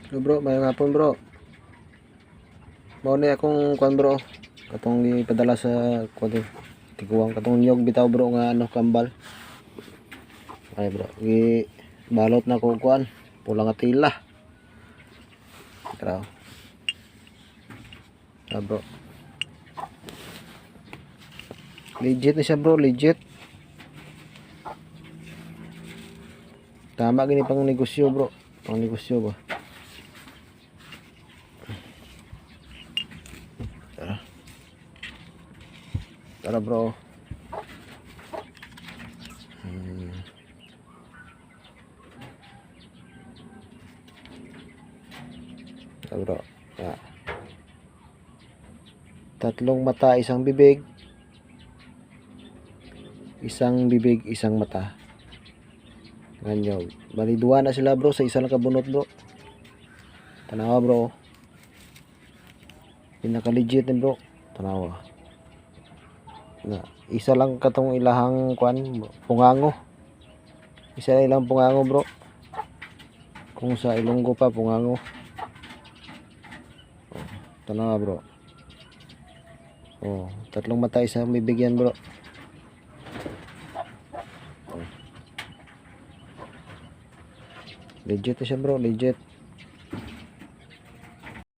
So bro, may hapon bro. Mao ni akong kuan bro. Katong gipadala sa kuan tiguang katong nyog bitaw bro nga ano kambal. Ay bro, balot na ko kuan, pula nga tila. Tara. Ah bro. Legit na siya bro, legit. Tama gini pang negosyo bro. Pang negosyo ba? Tara. Tara bro. Tara bro. Ah. Tatlong mata, isang bibig. Isang bibig, isang mata. Ganyo. Bali duwa na sila bro sa isa lang kabunot bro. Tanawa bro. Pinaka legit ni bro. Tanawa. Na isa lang katong ilahang kuan pungango. Isa ilang pungango bro. Kung sa Ilonggo pa pungango. Oh, tanawa bro. Oh, tatlong mata isang bibig yan bro. Oh. Legit na siya bro, legit.